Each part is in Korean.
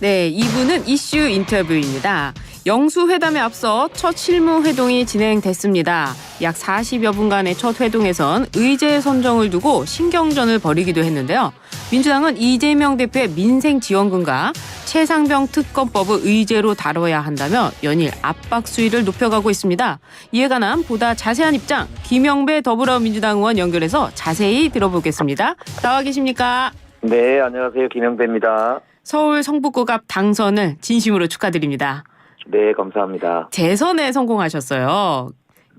네, 2부는 이슈 인터뷰입니다. 영수회담에 앞서 첫 실무회동이 진행됐습니다. 약 40여 분간의 첫 회동에선 의제 선정을 두고 신경전을 벌이기도 했는데요. 민주당은 이재명 대표의 민생지원금과 최상병 특검법을 의제로 다뤄야 한다며 연일 압박 수위를 높여가고 있습니다. 이에 관한 보다 자세한 입장 김영배 더불어민주당 의원 연결해서 자세히 들어보겠습니다. 나와 계십니까? 네, 안녕하세요. 김영배입니다. 서울 성북구 앞 당선을 진심으로 축하드립니다. 네, 감사합니다. 재선에 성공하셨어요.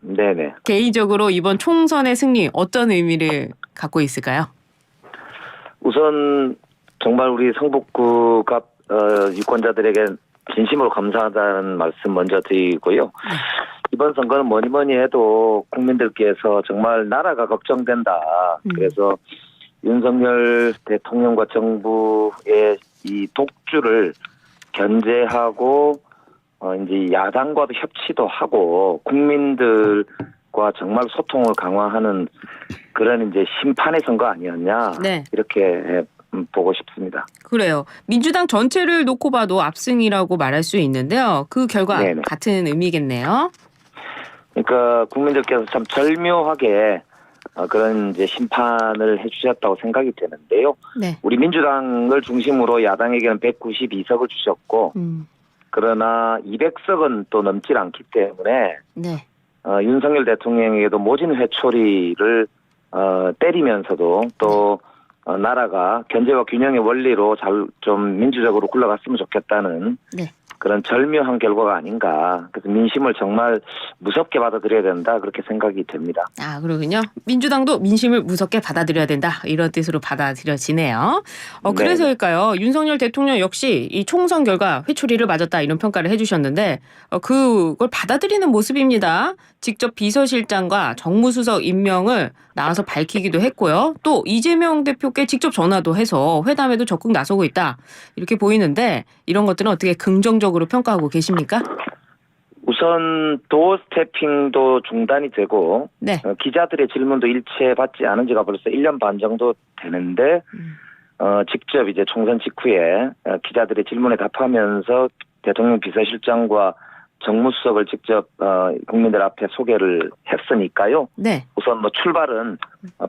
네네. 개인적으로 이번 총선의 승리 어떤 의미를 갖고 있을까요? 우선 정말 우리 성북구 갑 유권자들에게 진심으로 감사하다는 말씀 먼저 드리고요. 이번 선거는 뭐니 해도 국민들께서 정말 나라가 걱정된다. 그래서 윤석열 대통령과 정부의 이 독주를 견제하고 이제 야당과도 협치도 하고 국민들과 정말 소통을 강화하는 그런 이제 심판의 선거 아니었냐. 네. 이렇게 보고 싶습니다. 그래요. 민주당 전체를 놓고 봐도 압승이라고 말할 수 있는데요. 그 결과 네네. 같은 의미겠네요. 그러니까 국민들께서 참 절묘하게 그런 이제 심판을 해주셨다고 생각이 되는데요. 네. 우리 민주당을 중심으로 야당에게는 192석을 주셨고, 그러나 200석은 또 넘질 않기 때문에 네. 윤석열 대통령에게도 모진 회초리를 때리면서도 또 나라가 견제와 균형의 원리로 잘 좀 민주적으로 굴러갔으면 좋겠다는 네. 그런 절묘한 결과가 아닌가. 그래서 민심을 정말 무섭게 받아들여야 된다. 그렇게 생각이 됩니다. 아, 그러군요. 민주당도 민심을 무섭게 받아들여야 된다. 이런 뜻으로 받아들여지네요. 그래서일까요? 윤석열 대통령 역시 이 총선 결과 회초리를 맞았다 이런 평가를 해주셨는데 그걸 받아들이는 모습입니다. 직접 비서실장과 정무수석 임명을 나와서 밝히기도 했고요. 또 이재명 대표께 직접 전화도 해서 회담에도 적극 나서고 있다. 이렇게 보이는데 이런 것들은 어떻게 긍정적으로 평가하고 계십니까? 우선 도어 스태핑도 중단이 되고 네. 기자들의 질문도 일체 받지 않은 지가 벌써 1년 반 정도 되는데 직접 이제 총선 직후에 기자들의 질문에 답하면서 대통령 비서실장과 정무수석을 직접 국민들 앞에 소개를 했으니까요. 네. 우선 뭐 출발은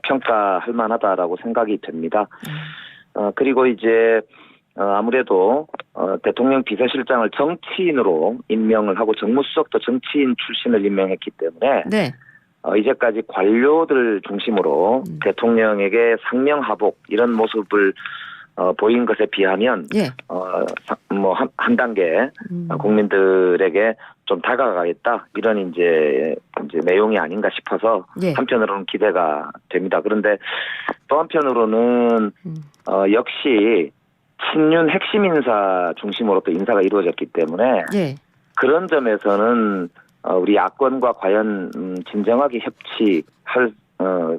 평가할 만하다라고 생각이 됩니다. 그리고 이제 아무래도 대통령 비서실장을 정치인으로 임명을 하고 정무수석도 정치인 출신을 임명했기 때문에 네. 이제까지 관료들 중심으로 대통령에게 상명하복 이런 모습을 보인 것에 비하면 예. 뭐 한 단계 국민들에게 좀 다가가겠다 이런 이제 내용이 아닌가 싶어서 예. 한편으로는 기대가 됩니다. 그런데 또 한편으로는 역시 친윤 핵심 인사 중심으로 또 인사가 이루어졌기 때문에 예. 그런 점에서는 우리 야권과 과연 진정하게 협치할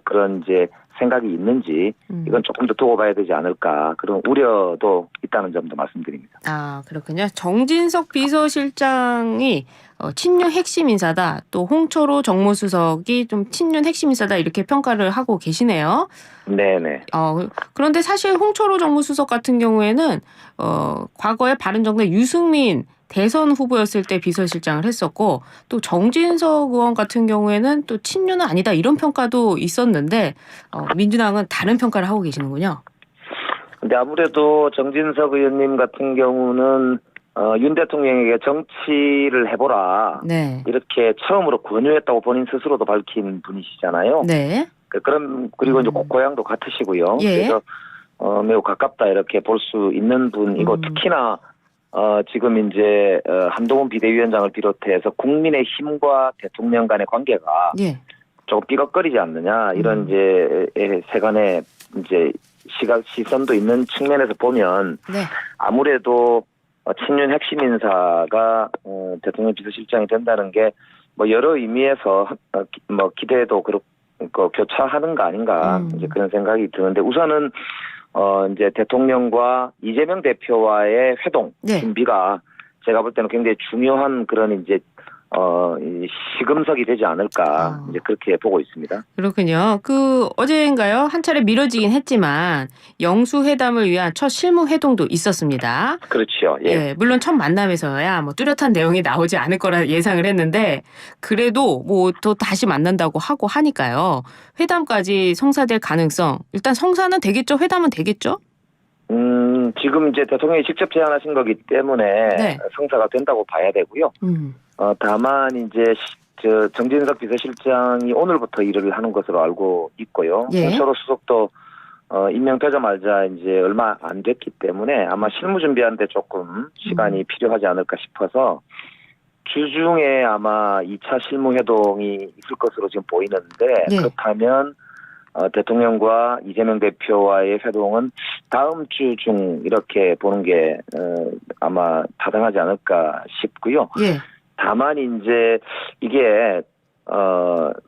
그런 이제 생각이 있는지 이건 조금 더 두고 봐야 되지 않을까 그런 우려도 있다는 점도 말씀드립니다. 아, 그렇군요. 정진석 비서실장이 친윤 핵심 인사다. 또 홍철호 정무수석이 좀 친윤 핵심 인사다. 이렇게 평가를 하고 계시네요. 네네. 그런데 사실 홍철호 정무수석 같은 경우에는 과거에 바른정당 유승민 대선 후보였을 때 비서실장을 했었고 또 정진석 의원 같은 경우에는 또 친윤은 아니다 이런 평가도 있었는데 민주당은 다른 평가를 하고 계시는군요. 근데 아무래도 정진석 의원님 같은 경우는 윤 대통령에게 정치를 해보라. 네. 이렇게 처음으로 권유했다고 본인 스스로도 밝힌 분이시잖아요. 네. 그리고 이제 고향도 같으시고요. 예. 그래서 매우 가깝다 이렇게 볼 수 있는 분이고 특히나 지금 이제 한동훈 비대위원장을 비롯해서 국민의힘과 대통령 간의 관계가 예. 조금 삐걱거리지 않느냐 이런 이제 세간의 이제 시선도 있는 측면에서 보면 네. 아무래도 친윤 핵심 인사가 대통령 비서실장이 된다는 게 뭐 여러 의미에서 뭐 기대도 그렇고 교차하는 거 아닌가 이제 그런 생각이 드는데 우선은 이제 대통령과 이재명 대표와의 회동 네. 준비가 제가 볼 때는 굉장히 중요한 그런 이제 이 시금석이 되지 않을까 이제 그렇게 보고 있습니다. 그렇군요. 어제인가요? 한 차례 미뤄지긴 했지만 영수회담을 위한 첫 실무 회동도 있었습니다. 그렇죠. 예. 예, 물론 첫 만남에서야 뭐 뚜렷한 내용이 나오지 않을 거라 예상을 했는데 그래도 뭐 또 다시 만난다고 하고 하니까요. 회담까지 성사될 가능성 일단 성사는 되겠죠? 회담은 되겠죠? 지금 이제 대통령이 직접 제안하신 거기 때문에 네. 성사가 된다고 봐야 되고요. 다만 이제 정진석 비서실장이 오늘부터 일을 하는 것으로 알고 있고요. 예. 홍철호 수석도 임명되자마자 이제 얼마 안 됐기 때문에 아마 실무 준비하는데 조금 시간이 필요하지 않을까 싶어서 주중에 아마 2차 실무 회동이 있을 것으로 지금 보이는데 네. 그렇다면 대통령과 이재명 대표와의 회동은 다음 주 중 이렇게 보는 게 아마 타당하지 않을까 싶고요. 예. 다만 이제 이게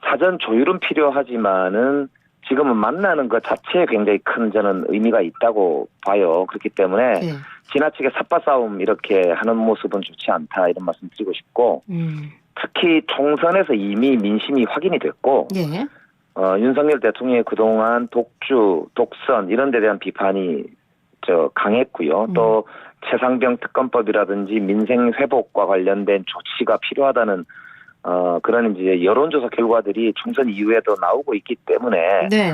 사전 조율은 필요하지만은 지금은 만나는 것 자체에 굉장히 큰 저는 의미가 있다고 봐요. 그렇기 때문에 예. 지나치게 삿바싸움 이렇게 하는 모습은 좋지 않다 이런 말씀 드리고 싶고 특히 총선에서 이미 민심이 확인이 됐고 예. 윤석열 대통령이 그동안 독주, 독선 이런 데 대한 비판이 강했고요. 또 최상병 특검법이라든지 민생 회복과 관련된 조치가 필요하다는 그런 이제 여론조사 결과들이 총선 이후에도 나오고 있기 때문에 네.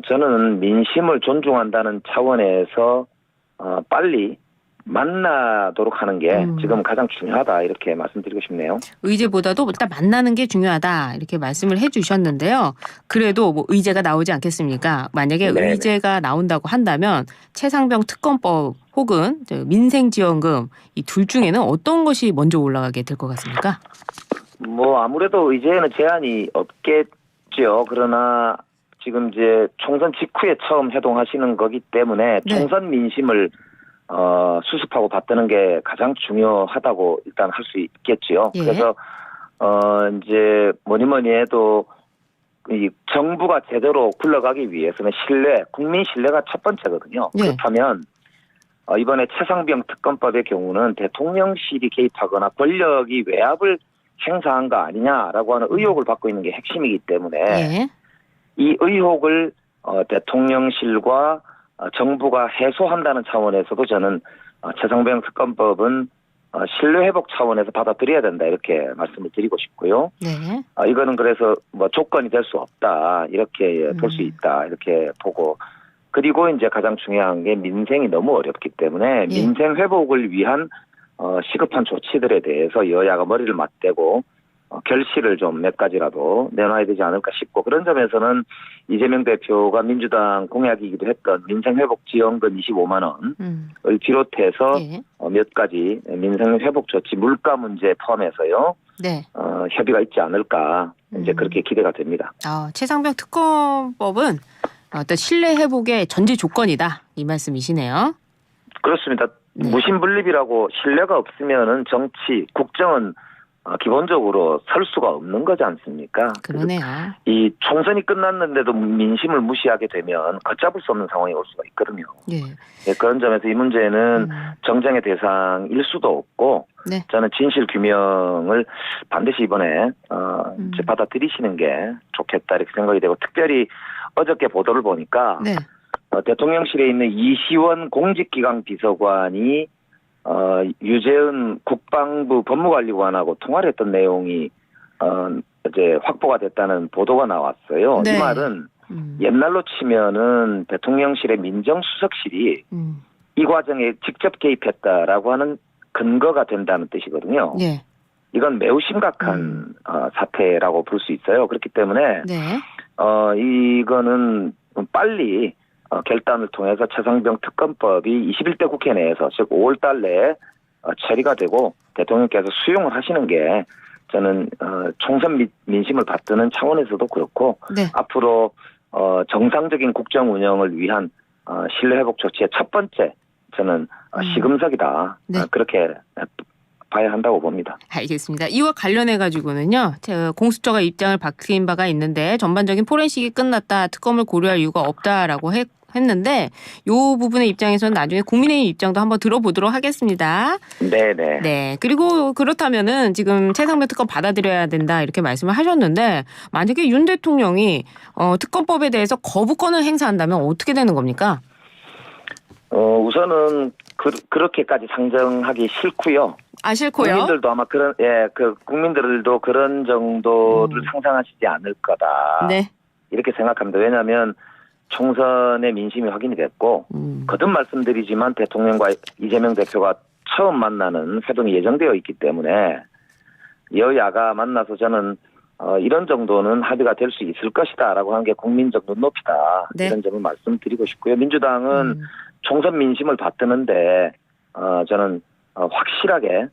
저는 민심을 존중한다는 차원에서 빨리 만나도록 하는 게 지금 가장 중요하다 이렇게 말씀드리고 싶네요. 의제보다도 일단 만나는 게 중요하다 이렇게 말씀을 해주셨는데요. 그래도 뭐 의제가 나오지 않겠습니까? 만약에 네네. 의제가 나온다고 한다면 최상병 특검법 혹은 민생지원금 이 둘 중에는 어떤 것이 먼저 올라가게 될 것 같습니까? 뭐 아무래도 의제에는 제한이 없겠죠. 그러나 지금 이제 총선 직후에 처음 회동하시는 거기 때문에 네. 총선 민심을 수습하고 받드는 게 가장 중요하다고 일단 할 수 있겠지요. 예. 그래서 이제 뭐니 해도 이 정부가 제대로 굴러가기 위해서는 국민 신뢰가 첫 번째거든요. 예. 그렇다면 이번에 최상병 특검법의 경우는 대통령실이 개입하거나 권력이 외압을 행사한 거 아니냐라고 하는 의혹을 받고 있는 게 핵심이기 때문에 예. 이 의혹을 대통령실과 정부가 해소한다는 차원에서도 저는 최상병 특검법은 신뢰회복 차원에서 받아들여야 된다 이렇게 말씀을 드리고 싶고요. 네. 이거는 그래서 뭐 조건이 될 수 없다 이렇게 볼 수 있다 이렇게 보고 그리고 이제 가장 중요한 게 민생이 너무 어렵기 때문에 예. 민생 회복을 위한 시급한 조치들에 대해서 여야가 머리를 맞대고 결실을 좀 몇 가지라도 내놔야 되지 않을까 싶고 그런 점에서는 이재명 대표가 민주당 공약이기도 했던 민생회복지원금 25만 원을 비롯해서 예. 몇 가지 민생회복 조치 물가 문제 포함해서요. 네. 협의가 있지 않을까 이제 그렇게 기대가 됩니다. 최상병 특검법은 어떤 신뢰 회복의 전제 조건이다 이 말씀이시네요. 그렇습니다. 네. 무신분립이라고 신뢰가 없으면은 정치, 국정은 기본적으로 설 수가 없는 거지 않습니까? 그러네요. 이 총선이 끝났는데도 민심을 무시하게 되면 걷잡을 수 없는 상황이 올 수가 있거든요. 예. 네, 그런 점에서 이 문제는 정쟁의 대상일 수도 없고 네. 저는 진실 규명을 반드시 이번에 이제 받아들이시는 게 좋겠다 이렇게 생각이 되고 특별히 어저께 보도를 보니까 네. 대통령실에 있는 이시원 공직기강 비서관이 유재은 국방부 법무관리관하고 통화를 했던 내용이 이제 확보가 됐다는 보도가 나왔어요. 네. 이 말은 옛날로 치면은 대통령실의 민정수석실이 이 과정에 직접 개입했다라고 하는 근거가 된다는 뜻이거든요. 네. 이건 매우 심각한 사태라고 볼 수 있어요. 그렇기 때문에 네. 이거는 빨리 결단을 통해서 최상병 특검법이 21대 국회 내에서 즉 5월 달 내에 처리가 되고 대통령께서 수용을 하시는 게 저는 총선 민심을 받드는 차원에서도 그렇고 네. 앞으로 정상적인 국정 운영을 위한 신뢰 회복 조치의 첫 번째 저는 시금석이다. 네. 그렇게 봐야 한다고 봅니다. 알겠습니다. 이와 관련해 가지고는요. 공수처가 입장을 밝힌 바가 있는데 전반적인 포렌식이 끝났다. 특검을 고려할 이유가 없다라고 했는데 이 부분의 입장에서는 나중에 국민의힘 입장도 한번 들어보도록 하겠습니다. 네네. 네. 그리고 그렇다면은 지금 최상병 특검 받아들여야 된다 이렇게 말씀을 하셨는데 만약에 윤 대통령이 특검법에 대해서 거부권을 행사한다면 어떻게 되는 겁니까? 우선은 그렇게까지 상정하기 싫고요. 싫고요. 국민들도 아마 국민들도 그런 정도를 상상하시지 않을 거다. 네. 이렇게 생각합니다. 왜냐하면 총선의 민심이 확인이 됐고 거듭 말씀드리지만 대통령과 이재명 대표가 처음 만나는 회동이 예정되어 있기 때문에 여야가 만나서 저는 이런 정도는 합의가 될 수 있을 것이다라고 하는 게 국민적 눈높이다. 네. 이런 점을 말씀드리고 싶고요. 민주당은 총선 민심을 받드는데 저는 확실하게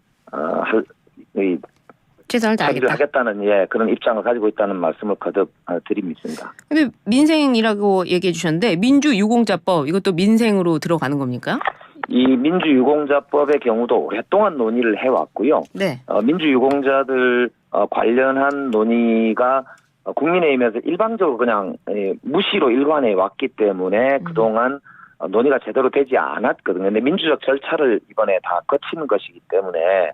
최선을 합의를 다하겠다. 하겠다는 그런 입장을 가지고 있다는 말씀을 거듭 드립니다. 근데 민생이라고 얘기해 주셨는데 민주유공자법 이것도 민생으로 들어가는 겁니까? 이 민주유공자법의 경우도 오랫동안 논의를 해왔고요. 네. 민주유공자들 관련한 논의가 국민의힘에서 일방적으로 그냥 무시로 일관해 왔기 때문에 그동안 논의가 제대로 되지 않았거든요. 근데 민주적 절차를 이번에 다 거치는 것이기 때문에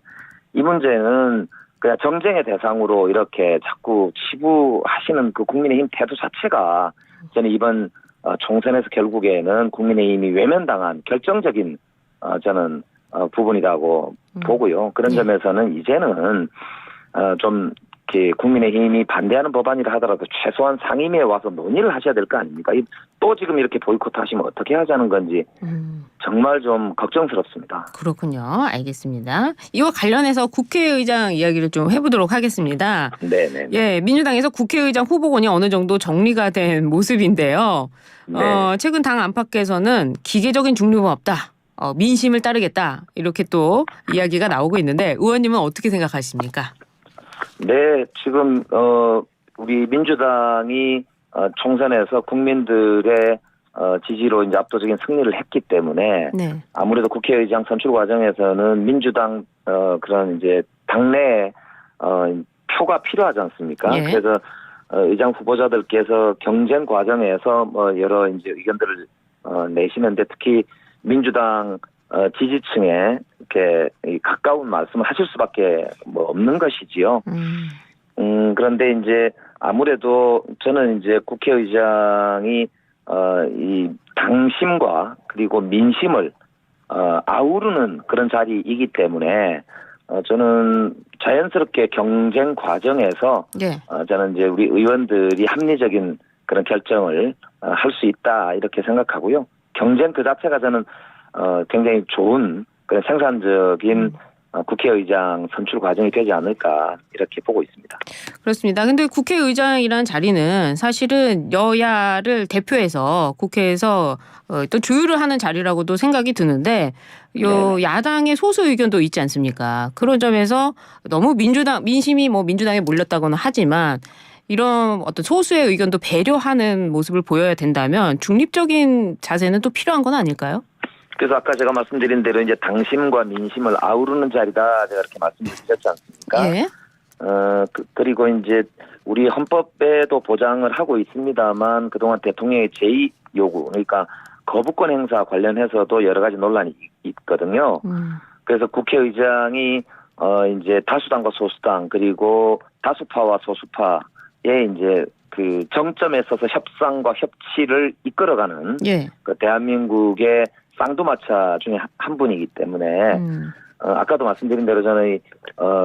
이 문제는 그냥 정쟁의 대상으로 이렇게 자꾸 치부하시는 그 국민의힘 태도 자체가 저는 이번 총선에서 결국에는 국민의힘이 외면당한 결정적인 저는 부분이라고 보고요. 그런 점에서는 이제는 좀 이렇게 국민의힘이 반대하는 법안이라 하더라도 최소한 상임위에 와서 논의를 하셔야 될 거 아닙니까? 또 지금 이렇게 보이콧하시면 어떻게 하자는 건지 정말 좀 걱정스럽습니다. 그렇군요. 알겠습니다. 이와 관련해서 국회의장 이야기를 좀 해보도록 하겠습니다. 네네. 예, 민주당에서 국회의장 후보군이 어느 정도 정리가 된 모습인데요. 네. 최근 당 안팎에서는 기계적인 중립은 없다. 민심을 따르겠다. 이렇게 또 이야기가 나오고 있는데 의원님은 어떻게 생각하십니까? 네, 지금 우리 민주당이 총선에서 국민들의 지지로 이제 압도적인 승리를 했기 때문에 네. 아무래도 국회의장 선출 과정에서는 민주당 그런 이제 당내 표가 필요하지 않습니까? 예. 그래서 의장 후보자들께서 경쟁 과정에서 뭐 여러 이제 의견들을 내시는데 특히 민주당 지지층에 이렇게 가까운 말씀을 하실 수밖에 뭐 없는 것이지요. 그런데 이제 아무래도 저는 이제 국회의장이 이 당심과 그리고 민심을 아우르는 그런 자리이기 때문에 저는 자연스럽게 경쟁 과정에서 네. 저는 이제 우리 의원들이 합리적인 그런 결정을 할 수 있다 이렇게 생각하고요. 경쟁 그 자체가 저는 굉장히 좋은 그런 생산적인 국회의장 선출 과정이 되지 않을까 이렇게 보고 있습니다. 그렇습니다. 근데 국회의장이라는 자리는 사실은 여야를 대표해서 국회에서 또 조율을 하는 자리라고도 생각이 드는데 야당의 소수 의견도 있지 않습니까? 그런 점에서 너무 민심이 뭐 민주당에 몰렸다고는 하지만 이런 어떤 소수의 의견도 배려하는 모습을 보여야 된다면 중립적인 자세는 또 필요한 건 아닐까요? 그래서 아까 제가 말씀드린 대로 이제 당심과 민심을 아우르는 자리다 제가 이렇게 말씀드렸지 않습니까? 예. 그리고 이제 우리 헌법에도 보장을 하고 있습니다만 그동안 대통령의 제2 요구 그러니까 거부권 행사 관련해서도 여러 가지 논란이 있거든요. 그래서 국회의장이 이제 다수당과 소수당 그리고 다수파와 소수파의 이제 그 정점에 서서 협상과 협치를 이끌어가는 예. 그 대한민국의 쌍두마차 중에 한 분이기 때문에 아까도 말씀드린 대로 저는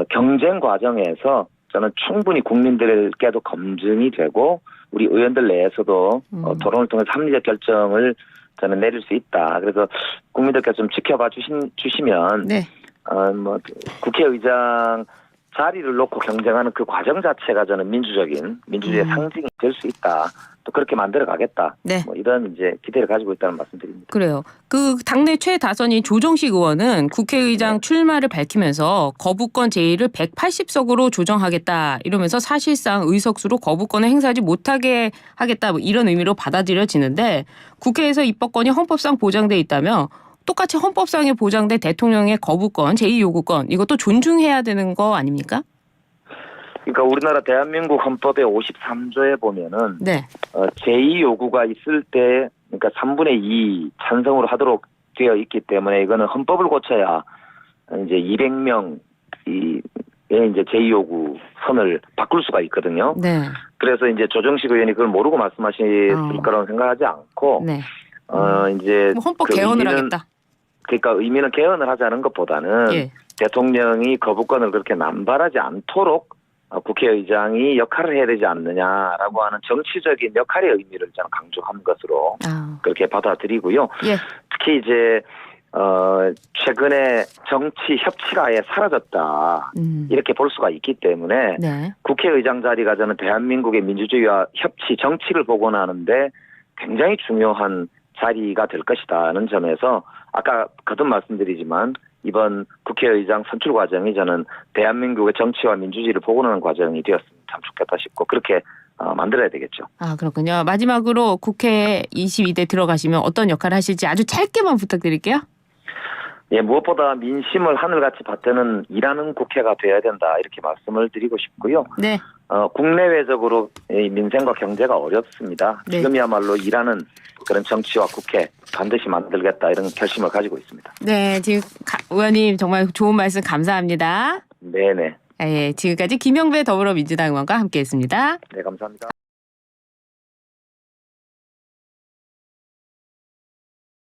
경쟁 과정에서 저는 충분히 국민들께도 검증이 되고 우리 의원들 내에서도 토론을 통해서 합리적 결정을 저는 내릴 수 있다. 그래서 국민들께서 좀 지켜봐 주시면 네. 뭐 국회의장 자리를 놓고 경쟁하는 그 과정 자체가 저는 민주주의의 상징이 될 수 있다. 또 그렇게 만들어 가겠다. 네. 뭐 이런 이제 기대를 가지고 있다는 말씀드립니다. 그래요. 그 당내 최다선인 조정식 의원은 국회의장 출마를 밝히면서 거부권 제1을 180석으로 조정하겠다 이러면서 사실상 의석수로 거부권을 행사하지 못하게 하겠다 뭐 이런 의미로 받아들여지는데 국회에서 입법권이 헌법상 보장돼 있다면 똑같이 헌법상에 보장된 대통령의 거부권, 제2요구권 이것도 존중해야 되는 거 아닙니까? 그러니까 우리나라 대한민국 헌법의 53조에 보면은 네. 제2 요구가 있을 때 그러니까 3분의 2 찬성으로 하도록 되어 있기 때문에 이거는 헌법을 고쳐야 이제 200명 의 이제 제2요구 선을 바꿀 수가 있거든요. 네. 그래서 이제 조정식 의원이 그걸 모르고 말씀하실 거라고 생각하지 않고 네. 이제 뭐 헌법 그 개헌을 하겠다. 그러니까 의미는 개헌을 하자는 것보다는 예. 대통령이 거부권을 그렇게 남발하지 않도록 국회의장이 역할을 해야 되지 않느냐라고 하는 정치적인 역할의 의미를 저는 강조한 것으로 그렇게 받아들이고요. 예. 특히 이제 최근에 정치 협치가 아예 사라졌다 이렇게 볼 수가 있기 때문에 네. 국회의장 자리가 저는 대한민국의 민주주의와 협치 정치를 복원하는데 굉장히 중요한 자리가 될 것이다는 점에서 아까 거듭 말씀드리지만 이번 국회의장 선출 과정이 저는 대한민국의 정치와 민주주의를 복원하는 과정이 되었으면 참 좋겠다 싶고 그렇게 만들어야 되겠죠. 아, 그렇군요. 마지막으로 국회 22대 들어가시면 어떤 역할을 하실지 아주 짧게만 부탁드릴게요. 예, 무엇보다 민심을 하늘같이 받드는 일하는 국회가 돼야 된다 이렇게 말씀을 드리고 싶고요. 네. 국내외적으로 이 민생과 경제가 어렵습니다. 네. 지금이야말로 일하는 그런 정치와 국회 반드시 만들겠다 이런 결심을 가지고 있습니다. 네, 지금 의원님 정말 좋은 말씀 감사합니다. 네네. 예, 지금까지 김영배 더불어민주당 의원과 함께했습니다. 네, 감사합니다.